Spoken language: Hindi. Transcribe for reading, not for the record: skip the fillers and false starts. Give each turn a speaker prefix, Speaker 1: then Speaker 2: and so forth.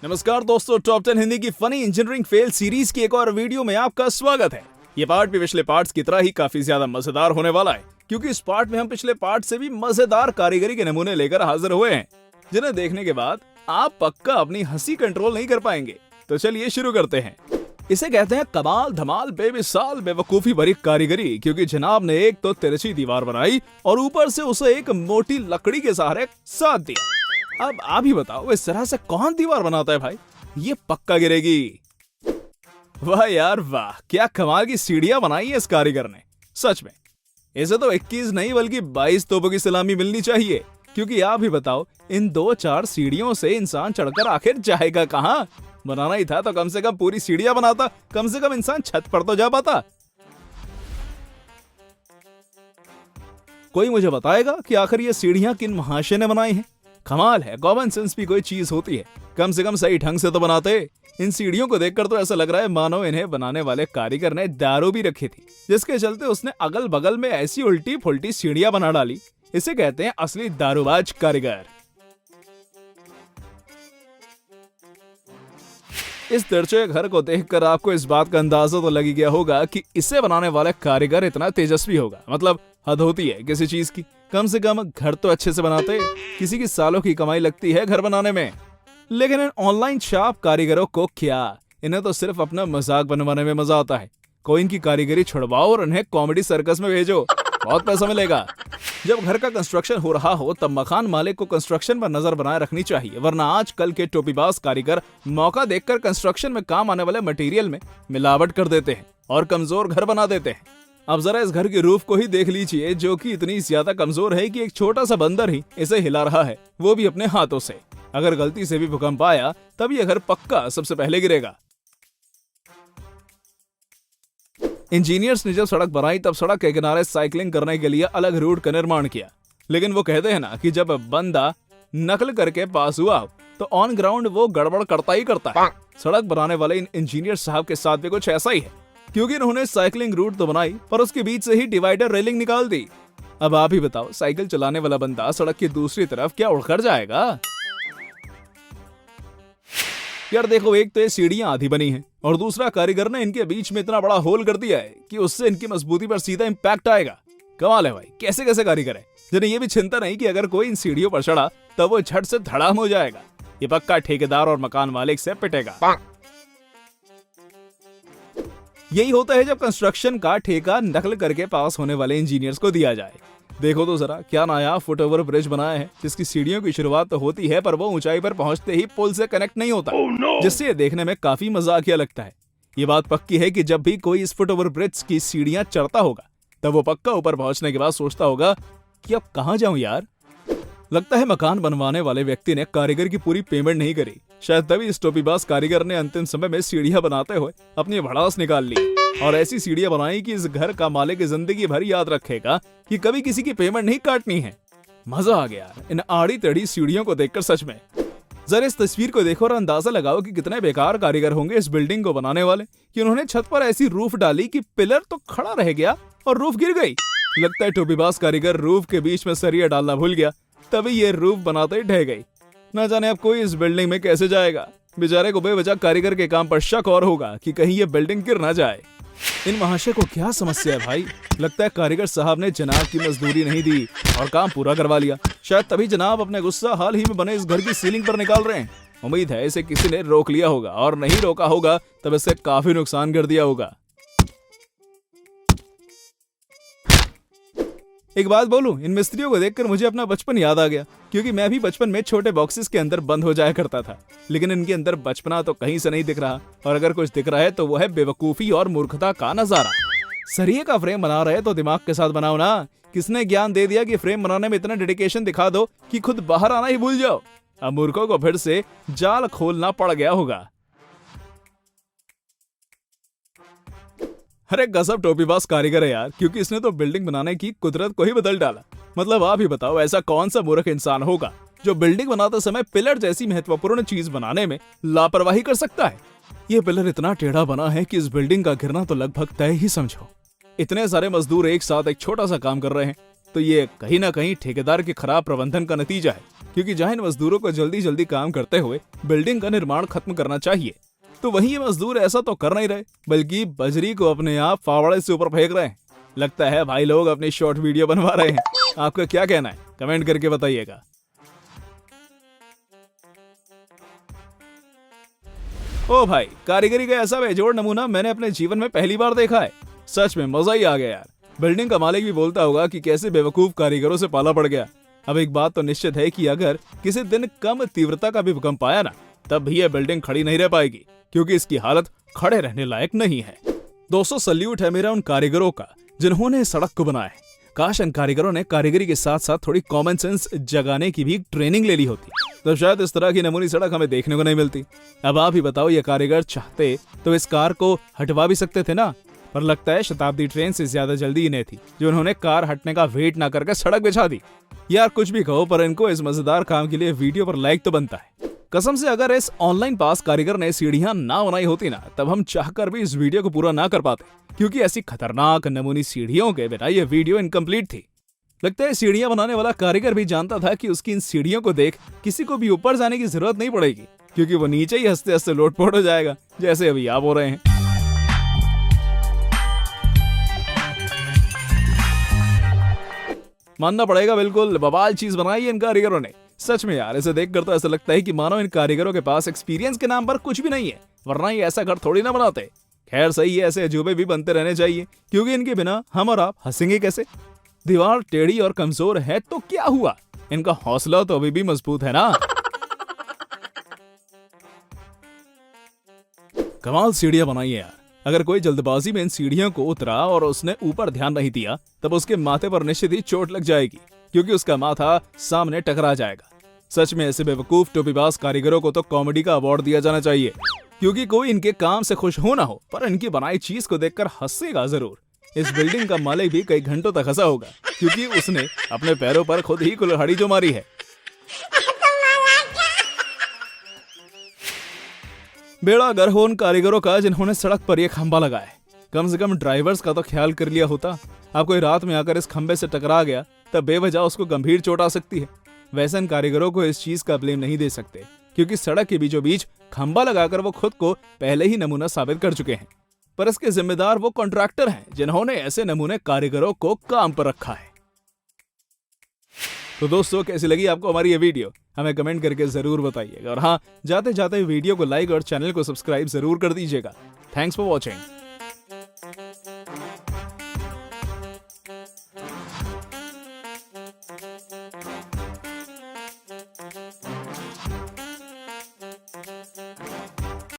Speaker 1: नमस्कार दोस्तों, टॉप 10 हिंदी की फनी इंजीनियरिंग फेल सीरीज की एक और वीडियो में आपका स्वागत है। ये पार्ट भी पिछले पार्ट्स की तरह ही काफी ज्यादा मजेदार होने वाला है, क्योंकि इस पार्ट में हम पिछले पार्ट से भी मजेदार कारीगरी के नमूने लेकर हाजिर हुए हैं, जिन्हें देखने के बाद आप पक्का अपनी हंसी कंट्रोल नहीं कर पाएंगे। तो चलिए शुरू करते हैं। इसे कहते हैं कमाल धमाल बेमिसाल बेवकूफी भरी कारीगरी, क्योंकि जनाब ने एक तो तिरछी दीवार बनाई और ऊपर से उसे एक मोटी लकड़ी के सहारे साध दिया। अब आप ही बताओ, इस तरह से कौन दीवार बनाता है भाई? ये पक्का गिरेगी। वाह यार वाह, क्या कमाल की सीढ़ियां बनाई है इस कारीगर ने। सच में इसे तो 21 नहीं बल्कि 22 तोपों की सलामी मिलनी चाहिए, क्योंकि आप ही बताओ, इन 2-4 सीढ़ियों से इंसान चढ़कर आखिर जाएगा कहां? बनाना ही था तो कम से कम पूरी सीढ़ियां बनाता, कम से कम इंसान छत पर तो जा पाता। कोई मुझे बताएगा कि आखिर ये सीढ़ियां किन महाशय ने बनाई हैं? कमाल है, कॉमन सेंस भी कोई चीज होती है, कम से कम सही ढंग से तो बनाते। इन सीढ़ियों को देखकर तो ऐसा लग रहा है मानो इन्हें बनाने वाले कारीगर ने दारू भी रखी थी, जिसके चलते उसने अगल बगल में ऐसी उल्टी फुल्टी सीढ़ियां बना डाली। इसे कहते हैं असली दारूबाज कारीगर। इस तिरछे घर को देखकर आपको इस बात का अंदाजा तो लग ही गया होगा कि इसे बनाने वाला कारीगर इतना तेजस्वी होगा। मतलब हद होती है किसी चीज की, कम से कम घर तो अच्छे से बनाते। किसी की सालों की कमाई लगती है घर बनाने में, लेकिन इन ऑनलाइन छाप कारीगरों को क्या, इन्हें तो सिर्फ अपना मजाक बनवाने में मजा आता है। कोई इनकी कारीगरी छुड़वाओ और इन्हें कॉमेडी सर्कस में भेजो, बहुत पैसा मिलेगा। जब घर का कंस्ट्रक्शन हो रहा हो तब मकान मालिक को कंस्ट्रक्शन पर नजर बनाए रखनी चाहिए, वरना आजकल के टोपीबाज कारीगर मौका देखकर कंस्ट्रक्शन में काम आने वाले मटेरियल में मिलावट कर देते हैं और कमजोर घर बना देते हैं। अब जरा इस घर की रूफ को ही देख लीजिए, जो कि इतनी ज्यादा कमजोर है कि एक छोटा सा बंदर ही इसे हिला रहा है, वो भी अपने हाथों से। अगर गलती से भी भूकंप आया तब ये घर पक्का सबसे पहले गिरेगा। इंजीनियर्स ने जब सड़क बनाई तब सड़क के किनारे साइकिलिंग करने के लिए अलग रूट का निर्माण किया, लेकिन वो कहते हैं ना कि जब बंदा नकल करके पास हुआ तो ऑन ग्राउंड वो गड़बड़ करता ही करता है। सड़क बनाने वाले इन इंजीनियर साहब के साथ भी कुछ ऐसा ही है, क्योंकि इन्होंने साइकिलिंग रूट तो बनाई पर उसके बीच से ही डिवाइडर रेलिंग निकाल दी। अब आप ही बताओ, साइकिल चलाने वाला बंदा सड़क की दूसरी तरफ क्या उड़कर जाएगा? यार देखो, एक तो ये सीढ़ियां आधी बनी हैं और दूसरा कारीगर ने इनके बीच में इतना बड़ा होल कर दिया है कि उससे इनकी मजबूती पर सीधा इम्पैक्ट आएगा। कमाल है भाई, कैसे कैसे कारीगर है जिन्हें ये भी चिंता नहीं कि अगर कोई इन सीढ़ियों पर चढ़ा तब वो झट से धड़ाम हो जाएगा। ये पक्का ठेकेदार और मकान मालिक से पिटेगा। यही होता है जब कंस्ट्रक्शन का ठेका नकल करके पास होने वाले इंजीनियर्स को दिया जाए। देखो तो जरा, क्या नया फुट ओवर ब्रिज बनाया है, जिसकी सीढ़ियों की शुरुआत तो होती है पर वो ऊंचाई पर पहुंचते ही पुल से कनेक्ट नहीं होता, जिससे ये देखने में काफी मजाकिया लगता है। ये बात पक्की है कि जब भी कोई इस फुट ओवर ब्रिज की सीढ़ियां चढ़ता होगा तब वो पक्का ऊपर पहुंचने के बाद सोचता होगा कि अब कहां जाऊं यार। लगता है मकान बनवाने वाले व्यक्ति ने कारीगर की पूरी पेमेंट नहीं करी, शायद तभी इस टोपीबाज कारीगर ने अंतिम समय में सीढ़ियां बनाते हुए अपनी भड़ास निकाल ली और ऐसी सीढ़ियां बनाई कि इस घर का मालिक जिंदगी भर याद रखेगा कि कभी किसी की पेमेंट नहीं काटनी है। मजा आ गया इन आड़ी टेढ़ी सीढ़ियों को देखकर सच में। जरा इस तस्वीर को देखो और अंदाजा लगाओ कि कितने बेकार कारीगर होंगे इस बिल्डिंग को बनाने वाले, कि उन्होंने छत पर ऐसी रूफ डाली कि पिलर तो खड़ा रह गया और रूफ गिर गई। लगता है टोपीबाज कारीगर रूफ के बीच में सरिया डालना भूल गया, तभी ये रूफ बनाते ही ढह गई। न जाने अब कोई इस बिल्डिंग में कैसे जाएगा। बेचारे को बेवजह कारीगर के काम पर शक और होगा कि कहीं ये बिल्डिंग गिर ना जाए। इन महाशय को क्या समस्या है भाई? लगता है कारीगर साहब ने जनाब की मजदूरी नहीं दी और काम पूरा करवा लिया। शायद तभी जनाब अपने गुस्सा हाल ही में बने इस घर की सीलिंग पर निकाल रहे हैं। उम्मीद है इसे किसी ने रोक लिया होगा, और नहीं रोका होगा तब इससे काफी नुकसान कर दिया होगा। एक बात बोलूं, इन मिस्त्रियों को देखकर मुझे अपना बचपन याद आ गया, क्योंकि मैं भी बचपन में छोटे बॉक्सेस के अंदर बंद हो जाया करता था। लेकिन इनके अंदर बचपना तो कहीं से नहीं दिख रहा, और अगर कुछ दिख रहा है तो वो है बेवकूफी और मूर्खता का नजारा। सरिये का फ्रेम बना रहे तो दिमाग के साथ बनाओ ना। किसने ज्ञान दे दिया कि फ्रेम बनाने में इतना डेडिकेशन दिखा दो कि खुद बाहर आना ही भूल जाओ? अब मूर्खों को फिर से जाल खोलना पड़ गया होगा। अरे गजब टोपीबाज कारीगर है यार, क्योंकि इसने तो बिल्डिंग बनाने की कुदरत को ही बदल डाला। मतलब आप ही बताओ, ऐसा कौन सा मूर्ख इंसान होगा जो बिल्डिंग बनाते समय पिलर जैसी महत्वपूर्ण चीज बनाने में लापरवाही कर सकता है? ये पिलर इतना टेढ़ा बना है कि इस बिल्डिंग का गिरना तो लगभग तय ही समझो। इतने सारे मजदूर एक साथ एक छोटा सा काम कर रहे हैं तो ये कहीं ना कहीं ठेकेदार के खराब प्रबंधन का नतीजा है, क्योंकि जहां इन मजदूरों को जल्दी जल्दी काम करते हुए बिल्डिंग का निर्माण खत्म करना चाहिए, तो वहीं ये मजदूर ऐसा तो कर नहीं रहे, बल्कि बजरी को अपने आप फावड़े से ऊपर फेंक रहे हैं। लगता है भाई लोग अपनी शॉर्ट वीडियो बनवा रहे हैं। आपका क्या कहना है, कमेंट करके बताइएगा। ओ भाई, कारीगरी का ऐसा बेजोड़ नमूना मैंने अपने जीवन में पहली बार देखा है। सच में मजा ही आ गया यार। बिल्डिंग का मालिक भी बोलता होगा कि कैसे बेवकूफ कारीगरों से पाला पड़ गया। अब एक बात तो निश्चित है कि अगर किसी दिन कम तीव्रता का भी भूकंप आया ना, तब भी यह बिल्डिंग खड़ी नहीं रह पाएगी, क्योंकि इसकी हालत खड़े रहने लायक नहीं है। दोस्तों, सल्यूट है मेरा उन कारीगरों का जिन्होंने इस सड़क को बनाया है। काश इन कारीगरों ने कारीगरी के साथ साथ थोड़ी कॉमन सेंस जगाने की भी ट्रेनिंग ले ली होती, तो शायद इस तरह की नमूनी सड़क हमें देखने को नहीं मिलती। अब आप ही बताओ, ये कारीगर चाहते तो इस कार को हटवा भी सकते थे ना, पर लगता है शताब्दी ट्रेन से ज्यादा जल्दी इन्हें थी, जो उन्होंने कार हटने का वेट ना करके सड़क बिछा दी। यार कुछ भी कहो, पर इनको इस मजेदार काम के लिए वीडियो पर लाइक तो बनता है। कसम से, अगर इस ऑनलाइन पास कारीगर ने सीढ़ियां ना बनाई होती ना, तब हम चाहकर भी इस वीडियो को पूरा ना कर पाते, क्योंकि ऐसी खतरनाक नमूनी सीढ़ियों के बिना ये वीडियो इनकम्प्लीट थी। लगता है सीढ़ियां बनाने वाला कारीगर भी जानता था कि उसकी इन सीढ़ियों को देख किसी को भी ऊपर जाने की जरूरत नहीं पड़ेगी, क्योंकि वो नीचे ही हंसते हंसते लोटपोट हो जाएगा, जैसे अभी आप हो रहे हैं। मानना पड़ेगा, बिल्कुल बवाल चीज बनाई है इन कारीगरों ने। सच में यार, इसे देखकर तो ऐसा लगता है कि मानो इन कारीगरों के पास एक्सपीरियंस के नाम पर कुछ भी नहीं है, वरना ये ऐसा घर थोड़ी ना बनाते। खैर सही है, ऐसे अजूबे भी बनते रहने चाहिए, क्योंकि इनके बिना हम और आप हंसेंगे कैसे। दीवार टेढ़ी और कमजोर है तो क्या हुआ, इनका हौसला तो अभी भी मजबूत है ना। कमाल सीढ़ियां बनाई है यार। अगर कोई जल्दबाजी में इन सीढ़ियों को उतरा और उसने ऊपर ध्यान नहीं दिया, तब उसके माथे पर निश्चित ही चोट लग जाएगी, क्योंकि उसका माथा सामने टकरा जाएगा। सच में ऐसे बेवकूफ टोपीबाज कारीगरों को तो कॉमेडी का अवार्ड दिया जाना चाहिए, क्योंकि कोई इनके काम से खुश हो ना हो, पर इनकी बनाई चीज को देखकर हंसेगा जरूर। इस बिल्डिंग का मालिक भी कई घंटों तक हंसा होगा, क्योंकि उसने अपने पैरों पर खुद ही कुल्हाड़ी जो मारी है। बेड़ा गर्क हो उन कारीगरों का जिन्होंने सड़क पर यह खंबा लगाया है। कम से कम ड्राइवर्स का तो ख्याल कर लिया होता। अब कोई रात में आकर इस खंबे से टकरा गया, तब बेवजह उसको गंभीर चोट आ सकती है। वैसे इन कारीगरों को इस चीज का ब्लेम नहीं दे सकते, क्योंकि सड़क के बीचों बीच खंबा लगाकर वो खुद को पहले ही नमूना साबित कर चुके हैं। पर इसके जिम्मेदार वो कॉन्ट्रैक्टर हैं जिन्होंने ऐसे नमूने कारीगरों को काम पर रखा है। तो दोस्तों, कैसी लगी आपको हमारी ये वीडियो, हमें कमेंट करके जरूर बताइएगा। और हाँ, जाते जाते वीडियो को लाइक और चैनल को सब्सक्राइब जरूर कर दीजिएगा। Thanks for watching.